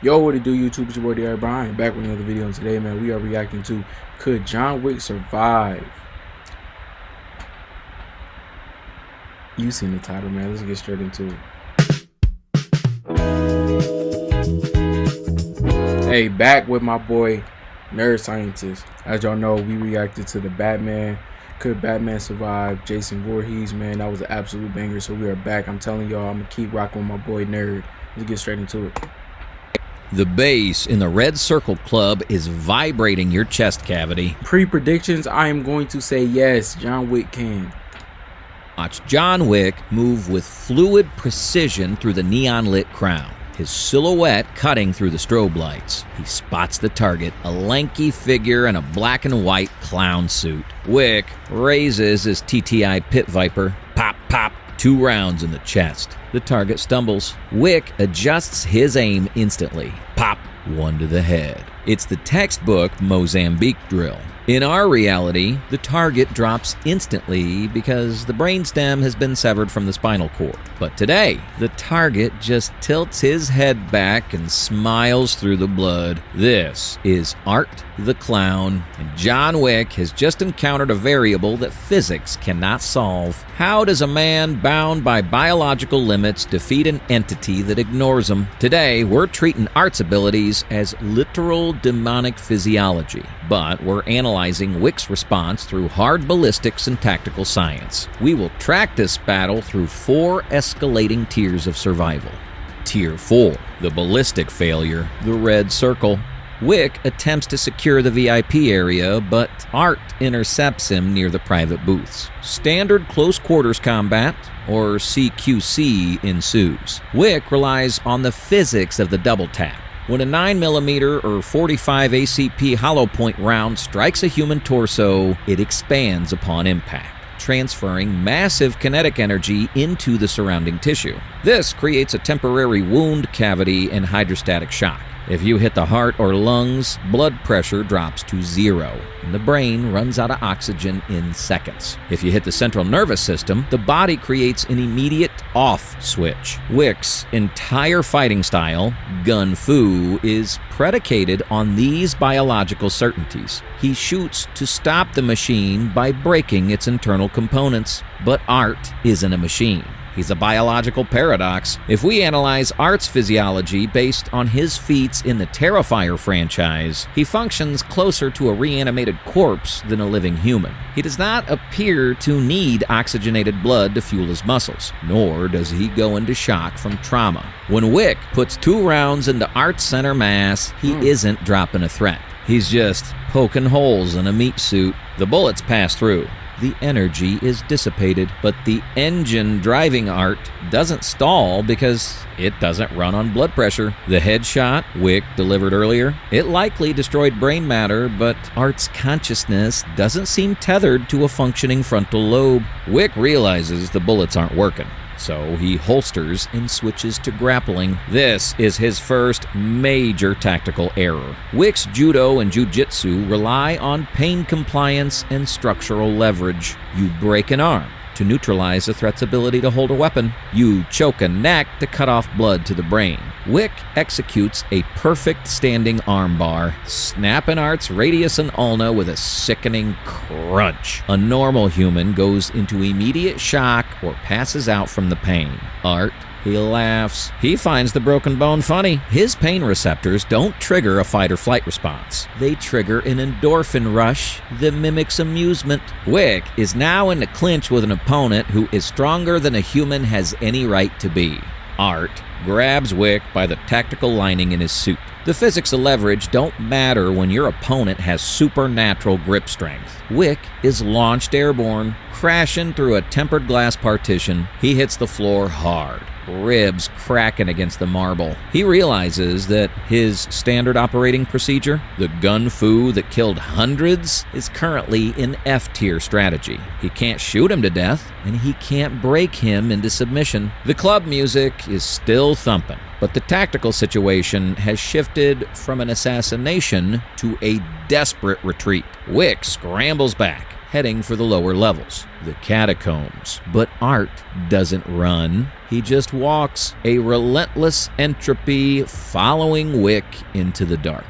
Yo, what it do, YouTube? It's your boy, D.R. Brian, back with another video. And today, man, we are reacting to Could John Wick Survive? You seen the title, man. Let's get straight into it. Hey, back with my boy, Nerd Scientist. As y'all know, we reacted to the Batman. Could Batman Survive? Jason Voorhees, man. That was an absolute banger. So we are back. I'm telling y'all, I'm going to keep rocking with my boy, Nerd. Let's get straight into it. The bass in the Red Circle Club is vibrating your chest cavity. Pre-predictions, I am going to say yes, John Wick can. Watch John Wick move with fluid precision through the neon-lit crowd, his silhouette cutting through the strobe lights. He spots the target, a lanky figure in a black and white clown suit. Wick raises his TTI Pit Viper. Pop, pop. 2 rounds in the chest. The target stumbles. Wick adjusts his aim instantly. Pop, 1 to the head. It's the textbook Mozambique drill. In our reality, the target drops instantly because the brainstem has been severed from the spinal cord. But today, the target just tilts his head back and smiles through the blood. This is Art the Clown, and John Wick has just encountered a variable that physics cannot solve. How does a man bound by biological limits defeat an entity that ignores him? Today, we're treating Art's abilities as literal demonic physiology, but we're analyzing Wick's response through hard ballistics and tactical science. We will track this battle through 4 escalating tiers of survival. Tier 4, the ballistic failure, the Red Circle. Wick attempts to secure the VIP area, but Art intercepts him near the private booths. Standard close quarters combat, or CQC, ensues. Wick relies on the physics of the double tap. When a 9mm or 45 ACP hollow point round strikes a human torso, it expands upon impact, transferring massive kinetic energy into the surrounding tissue. This creates a temporary wound cavity and hydrostatic shock. If you hit the heart or lungs, blood pressure drops to 0, and the brain runs out of oxygen in seconds. If you hit the central nervous system, the body creates an immediate off switch. Wick's entire fighting style, Gun Fu, is predicated on these biological certainties. He shoots to stop the machine by breaking its internal components, but Art isn't a machine. He's a biological paradox. If we analyze Art's physiology based on his feats in the Terrifier franchise, he functions closer to a reanimated corpse than a living human. He does not appear to need oxygenated blood to fuel his muscles, nor does he go into shock from trauma. When Wick puts 2 rounds into Art's center mass, he isn't dropping a threat. He's just poking holes in a meat suit. The bullets pass through. The energy is dissipated, but the engine driving Art doesn't stall because it doesn't run on blood pressure. The headshot Wick delivered earlier, it likely destroyed brain matter, but Art's consciousness doesn't seem tethered to a functioning frontal lobe. Wick realizes the bullets aren't working, so he holsters and switches to grappling. This is his first major tactical error. Wick's judo and jujitsu rely on pain compliance and structural leverage. You break an arm to neutralize the threat's ability to hold a weapon. You choke a neck to cut off blood to the brain. Wick executes a perfect standing armbar, snapping Art's radius and ulna with a sickening crunch. A normal human goes into immediate shock or passes out from the pain. Art, he laughs. He finds the broken bone funny. His pain receptors don't trigger a fight or flight response. They trigger an endorphin rush that mimics amusement. Wick is now in the clinch with an opponent who is stronger than a human has any right to be. Art grabs Wick by the tactical lining in his suit. The physics of leverage don't matter when your opponent has supernatural grip strength. Wick is launched airborne, crashing through a tempered glass partition. He hits the floor hard, ribs cracking against the marble. He realizes that his standard operating procedure, the Gun Fu that killed hundreds, is currently in F-tier strategy. He can't shoot him to death, and he can't break him into submission. The club music is still thumping, but the tactical situation has shifted from an assassination to a desperate retreat. Wick scrambles back, heading for the lower levels, the catacombs. But Art doesn't run. He just walks, a relentless entropy following Wick into the dark.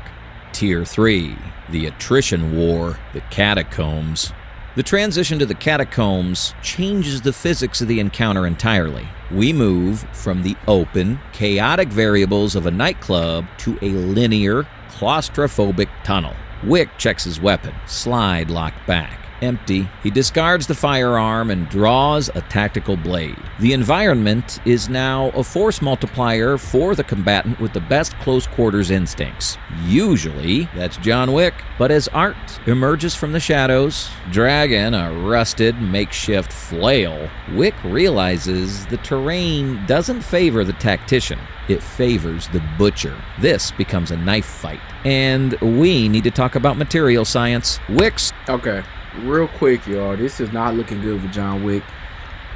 Tier 3, the attrition war, the catacombs. The transition to the catacombs changes the physics of the encounter entirely. We move from the open, chaotic variables of a nightclub to a linear, claustrophobic tunnel. Wick checks his weapon, slide locked back. Empty. He discards the firearm and draws a tactical blade. The environment is now a force multiplier for the combatant with the best close quarters instincts. Usually, that's John Wick, but as Art emerges from the shadows, dragging a rusted makeshift flail, Wick realizes the terrain doesn't favor the tactician. It favors the butcher. This becomes a knife fight. And we need to talk about material science. Wick's... Okay. Real quick, y'all, this is not looking good for John Wick,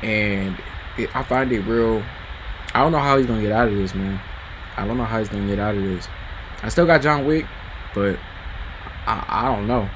and I find it real. I don't know how he's gonna get out of this, man. I don't know how he's gonna get out of this. I still got John Wick, but I don't know.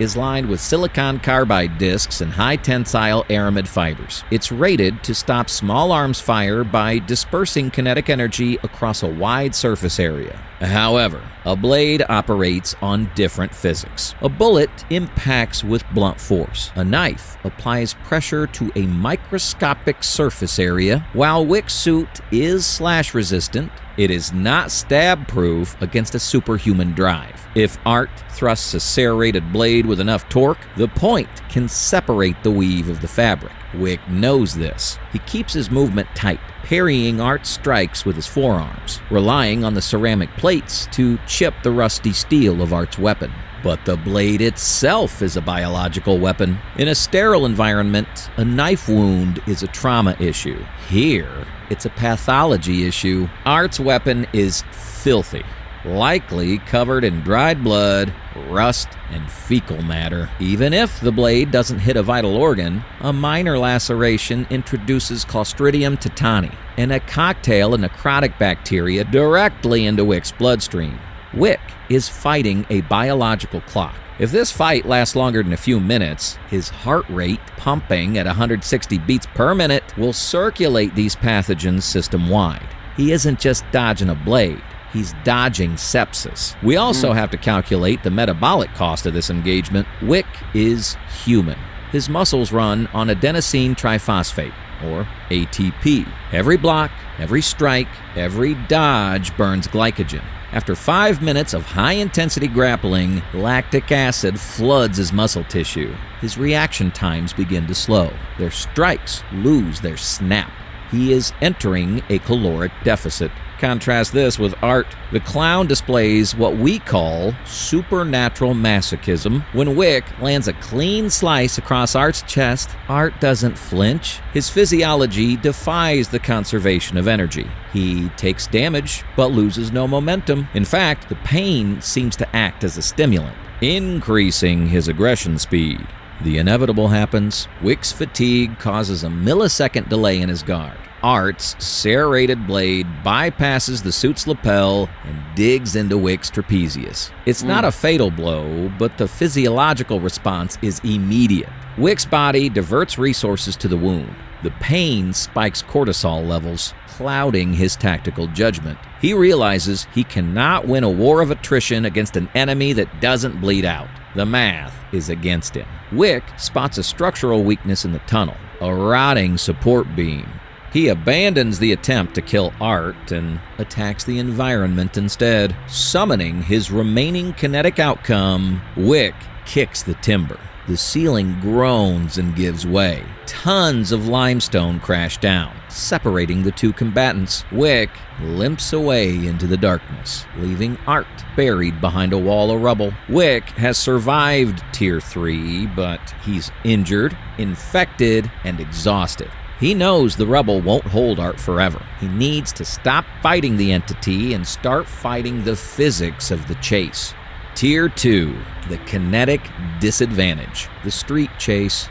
Is lined with silicon carbide discs and high tensile aramid fibers. It's rated to stop small arms fire by dispersing kinetic energy across a wide surface area. However, a blade operates on different physics. A bullet impacts with blunt force. A knife applies pressure to a microscopic surface area. While Wick's suit is slash resistant, it is not stab-proof against a superhuman drive. If Art thrusts a serrated blade with enough torque, the point can separate the weave of the fabric. Wick knows this. He keeps his movement tight, parrying Art's strikes with his forearms, relying on the ceramic plates to chip the rusty steel of Art's weapon. But the blade itself is a biological weapon. In a sterile environment, a knife wound is a trauma issue. Here, it's a pathology issue. Art's weapon is filthy, likely covered in dried blood, rust, and fecal matter. Even if the blade doesn't hit a vital organ, a minor laceration introduces Clostridium tetani and a cocktail of necrotic bacteria directly into Wick's bloodstream. Wick is fighting a biological clock. If this fight lasts longer than a few minutes, his heart rate, pumping at 160 beats per minute, will circulate these pathogens system-wide. He isn't just dodging a blade. He's dodging sepsis. We also have to calculate the metabolic cost of this engagement. Wick is human. His muscles run on adenosine triphosphate, or ATP. Every block, every strike, every dodge burns glycogen. After 5 minutes of high-intensity grappling, lactic acid floods his muscle tissue. His reaction times begin to slow. Their strikes lose their snap. He is entering a caloric deficit. Contrast this with Art. The clown displays what we call supernatural masochism. When Wick lands a clean slice across Art's chest, Art doesn't flinch. His physiology defies the conservation of energy. He takes damage, but loses no momentum. In fact, the pain seems to act as a stimulant, increasing his aggression speed. The inevitable happens. Wick's fatigue causes a millisecond delay in his guard. Art's serrated blade bypasses the suit's lapel and digs into Wick's trapezius. It's not a fatal blow, but the physiological response is immediate. Wick's body diverts resources to the wound. The pain spikes cortisol levels, clouding his tactical judgment. He realizes he cannot win a war of attrition against an enemy that doesn't bleed out. The math is against him. Wick spots a structural weakness in the tunnel, a rotting support beam. He abandons the attempt to kill Art and attacks the environment instead. Summoning his remaining kinetic outcome, Wick kicks the timber. The ceiling groans and gives way. Tons of limestone crash down, separating the two combatants. Wick limps away into the darkness, leaving Art buried behind a wall of rubble. Wick has survived Tier 3, but he's injured, infected, and exhausted. He knows the rubble won't hold Art forever. He needs to stop fighting the entity and start fighting the physics of the chase. Tier 2, the kinetic disadvantage, the street chase.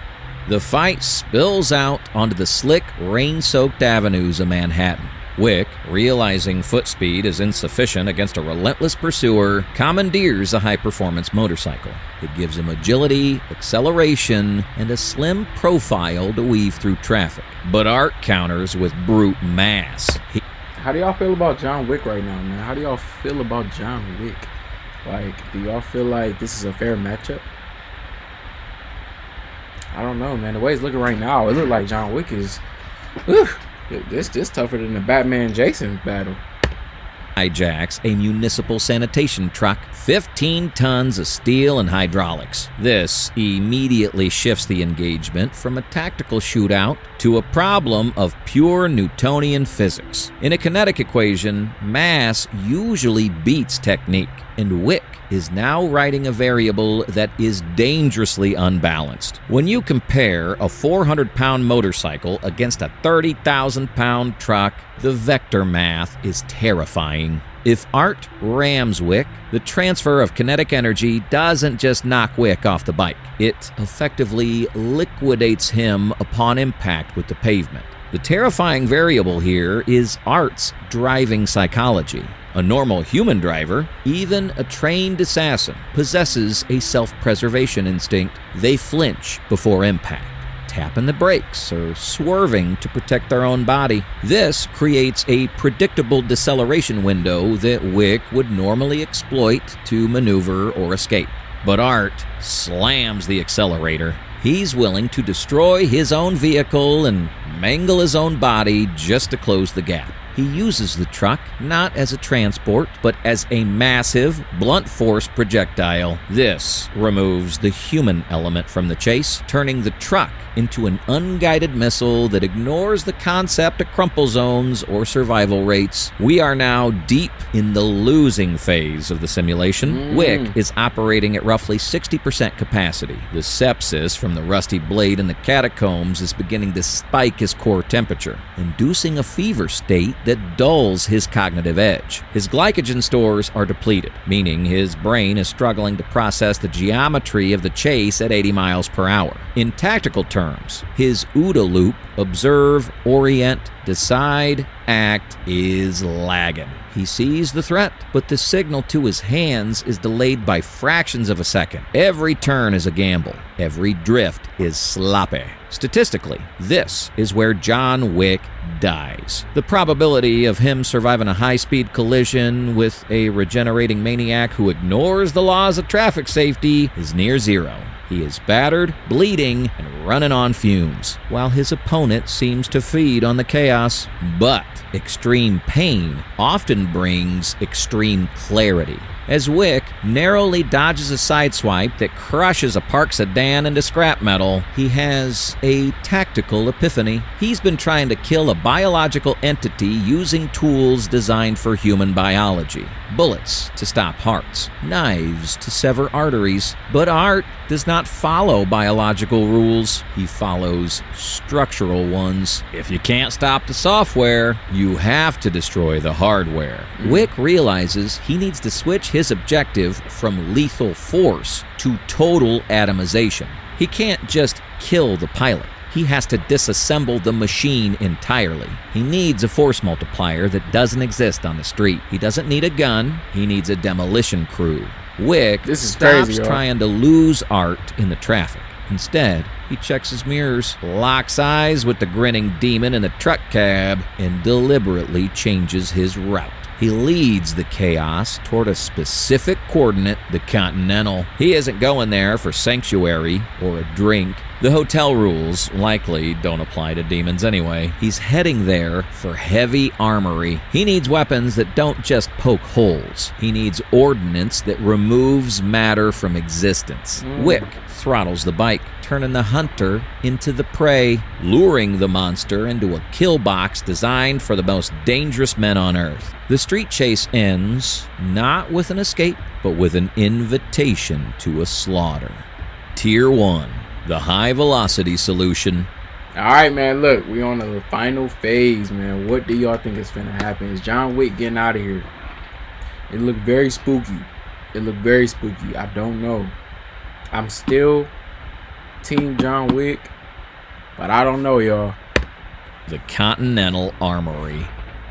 The fight spills out onto the slick, rain-soaked avenues of Manhattan. Wick, realizing foot speed is insufficient against a relentless pursuer, commandeers a high-performance motorcycle. It gives him agility, acceleration, and a slim profile to weave through traffic. But Art counters with brute mass. How do y'all feel about John Wick right now, man? How do y'all feel about John Wick? Like, do y'all feel like this is a fair matchup? I don't know, man. The way it's looking right now, it look like John Wick is... This tougher than the Batman Jason battle. Hijacks a municipal sanitation truck, 15 tons of steel and hydraulics. This immediately shifts the engagement from a tactical shootout to a problem of pure Newtonian physics. In a kinetic equation, mass usually beats technique, and Wick is now writing a variable that is dangerously unbalanced. When you compare a 400-pound motorcycle against a 30,000-pound truck, the vector math is terrifying. If Art rams Wick, the transfer of kinetic energy doesn't just knock Wick off the bike. It effectively liquidates him upon impact with the pavement. The terrifying variable here is Art's driving psychology. A normal human driver, even a trained assassin, possesses a self-preservation instinct. They flinch before impact, tapping the brakes or swerving to protect their own body. This creates a predictable deceleration window that Wick would normally exploit to maneuver or escape. But Art slams the accelerator. He's willing to destroy his own vehicle and mangle his own body just to close the gap. He uses the truck not as a transport, but as a massive, blunt force projectile. This removes the human element from the chase, turning the truck into an unguided missile that ignores the concept of crumple zones or survival rates. We are now deep in the losing phase of the simulation. Wick is operating at roughly 60% capacity. The sepsis from the rusty blade in the catacombs is beginning to spike his core temperature, inducing a fever state that dulls his cognitive edge. His glycogen stores are depleted, meaning his brain is struggling to process the geometry of the chase at 80 miles per hour. In tactical terms, his OODA loop, observe, orient, decide, act, is lagging. He sees the threat, but the signal to his hands is delayed by fractions of a second. Every turn is a gamble. Every drift is sloppy. Statistically, this is where John Wick dies. The probability of him surviving a high-speed collision with a regenerating maniac who ignores the laws of traffic safety is near zero. He is battered, bleeding, and running on fumes, while his opponent seems to feed on the chaos. But extreme pain often brings extreme clarity. As Wick narrowly dodges a sideswipe that crushes a parked sedan into scrap metal, he has a tactical epiphany. He's been trying to kill a biological entity using tools designed for human biology. Bullets to stop hearts, knives to sever arteries. But Art does not follow biological rules. He follows structural ones. If you can't stop the software, you have to destroy the hardware. Wick realizes he needs to switch his objective from lethal force to total atomization. He can't just kill the pilot. He has to disassemble the machine entirely. He needs a force multiplier that doesn't exist on the street. He doesn't need a gun. He needs a demolition crew. Wick stops trying to lose Art in the traffic. Instead, he checks his mirrors, locks eyes with the grinning demon in the truck cab, and deliberately changes his route. He leads the chaos toward a specific coordinate, the Continental. He isn't going there for sanctuary or a drink. The hotel rules likely don't apply to demons anyway. He's heading there for heavy armory. He needs weapons that don't just poke holes. He needs ordnance that removes matter from existence. Wick throttles the bike, turning the hunter into the prey, luring the monster into a kill box designed for the most dangerous men on Earth. The street chase ends not with an escape, but with an invitation to a slaughter. Tier 1. The high-velocity solution. All right, man, look, we on the final phase, man. What do y'all think is finna happen? Is John Wick getting out of here? It looked very spooky. I don't know. I'm still Team John Wick, but I don't know, y'all. The Continental Armory.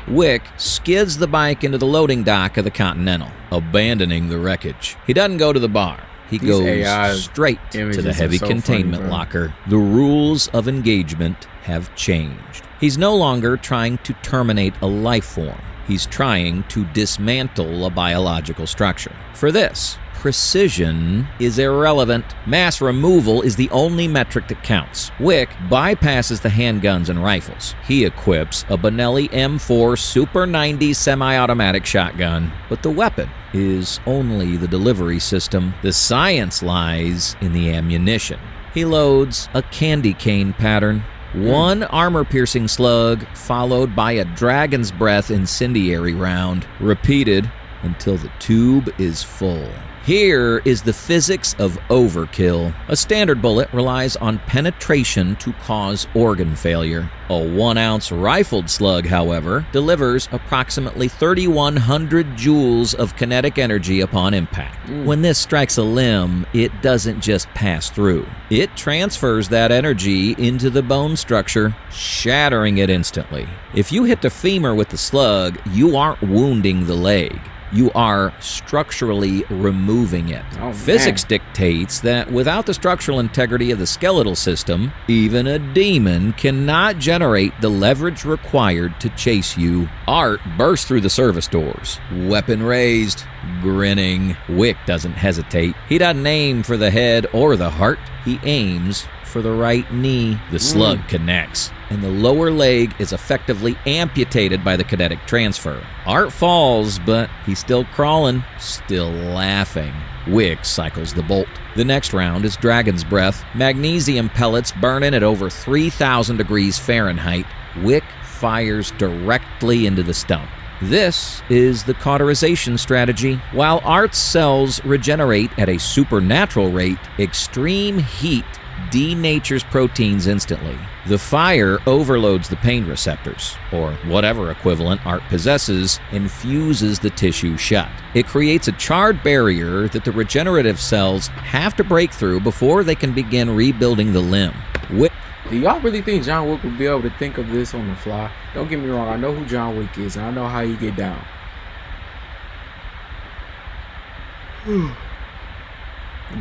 Wick skids the bike into the loading dock of the Continental, abandoning the wreckage. He doesn't go to the bar. He These goes AI straight to images the are heavy so containment funny, bro. locker. The rules of engagement have changed. He's no longer trying to terminate a life form. He's trying to dismantle a biological structure. For this, precision is irrelevant. Mass removal is the only metric that counts. Wick bypasses the handguns and rifles. He equips a Benelli M4 Super 90 semi-automatic shotgun, but the weapon is only the delivery system. The science lies in the ammunition. He loads a candy cane pattern. One armor-piercing slug, followed by a dragon's breath incendiary round, repeated until the tube is full. Here is the physics of overkill. A standard bullet relies on penetration to cause organ failure. A 1-ounce rifled slug, however, delivers approximately 3,100 joules of kinetic energy upon impact. When this strikes a limb, it doesn't just pass through. It transfers that energy into the bone structure, shattering it instantly. If you hit the femur with the slug, you aren't wounding the leg. You are structurally removing it. Oh, Physics man. dictates that without the structural integrity of the skeletal system, even a demon cannot generate the leverage required to chase you. Art bursts through the service doors, weapon raised, grinning. Wick doesn't hesitate. He doesn't aim for the head or the heart. He aims for the right knee. The slug connects, and the lower leg is effectively amputated by the kinetic transfer. Art falls, but he's still crawling, still laughing. Wick cycles the bolt. The next round is Dragon's Breath. Magnesium pellets burning at over 3,000 degrees Fahrenheit. Wick fires directly into the stump. This is the cauterization strategy. While Art's cells regenerate at a supernatural rate, extreme heat denatures proteins instantly. The fire overloads the pain receptors, or whatever equivalent Art possesses, and fuses the tissue shut. It creates a charred barrier that the regenerative cells have to break through before they can begin rebuilding the limb. Do y'all really think John Wick would be able to think of this on the fly? Don't get me wrong, I know who John Wick is, and I know how you get down.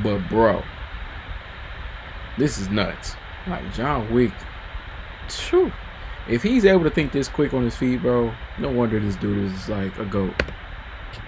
But bro, this is nuts. Like John Wick, phew. If he's able to think this quick on his feet, bro, no wonder this dude is like a goat.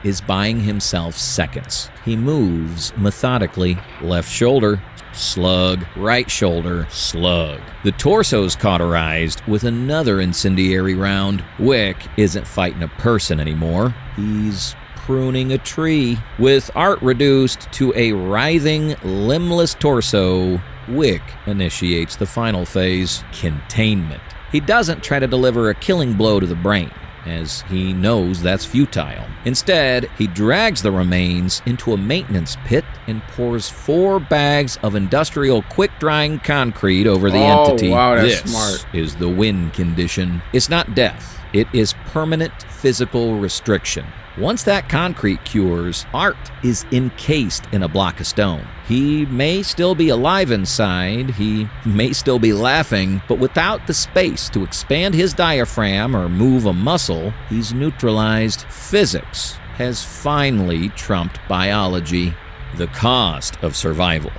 Is buying himself seconds. He moves methodically. Left shoulder, slug. Right shoulder, slug. The torso's cauterized with another incendiary round. Wick isn't fighting a person anymore. He's pruning a tree. With Art reduced to a writhing, limbless torso, Wick initiates the final phase, containment. He doesn't try to deliver a killing blow to the brain, as he knows that's futile. Instead, he drags the remains into a maintenance pit and pours 4 bags of industrial quick-drying concrete over the entity. Wow, that's this smart. is the win condition. It's not death. It is permanent physical restriction. Once that concrete cures, Art is encased in a block of stone. He may still be alive inside, he may still be laughing, but without the space to expand his diaphragm or move a muscle, he's neutralized. Physics has finally trumped biology. The cost of survival.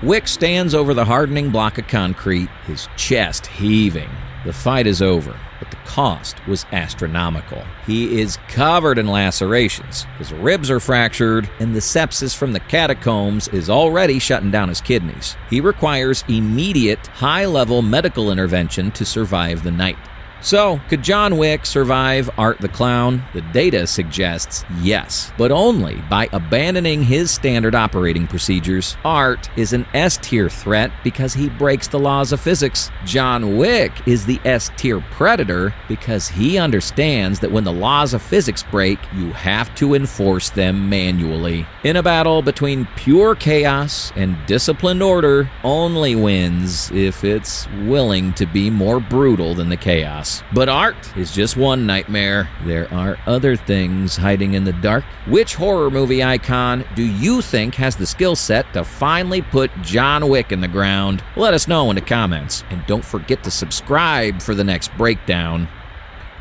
Wick stands over the hardening block of concrete, his chest heaving. The fight is over, but the cost was astronomical. He is covered in lacerations, his ribs are fractured, and the sepsis from the catacombs is already shutting down his kidneys. He requires immediate, high-level medical intervention to survive the night. So, could John Wick survive Art the Clown? The data suggests yes, but only by abandoning his standard operating procedures. Art is an S-tier threat because he breaks the laws of physics. John Wick is the S-tier predator because he understands that when the laws of physics break, you have to enforce them manually. In a battle between pure chaos and disciplined order, only wins if it's willing to be more brutal than the chaos. But Art is just one nightmare. There are other things hiding in the dark. Which horror movie icon do you think has the skill set to finally put John Wick in the ground? Let us know in the comments. And don't forget to subscribe for the next breakdown.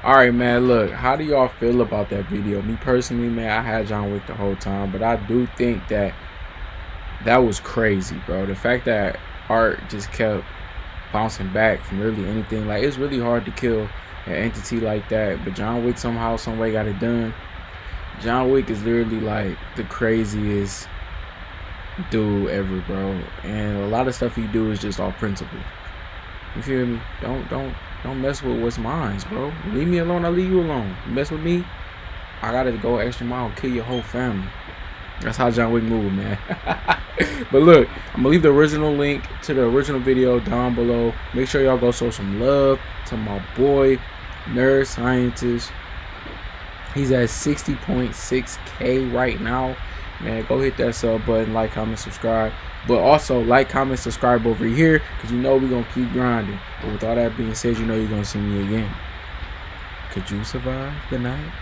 All right, man. Look, how do y'all feel about that video? Me personally, man, I had John Wick the whole time, but I do think that was crazy, bro. The fact that Art just kept bouncing back from really anything, like, it's really hard to kill an entity like that, but John Wick somehow, some way got it done. John Wick is literally like the craziest dude ever, bro. And a lot of stuff he do is just off principle. You feel me? Don't mess with what's mine, bro. Leave me alone, I'll leave you alone. You mess with me, I gotta go extra mile and kill your whole family. That's how John Wick move, man. But look, I'm gonna leave the original link to the original video down below. Make sure y'all go show some love to my boy Nerd Scientist. He's at 60.6K right now. Man, go hit that sub button, like, comment, subscribe. But also like, comment, subscribe over here, because you know we're gonna keep grinding. But with all that being said, you know you're gonna see me again. Could you survive the night?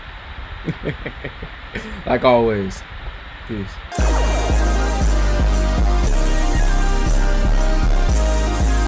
Like always, peace.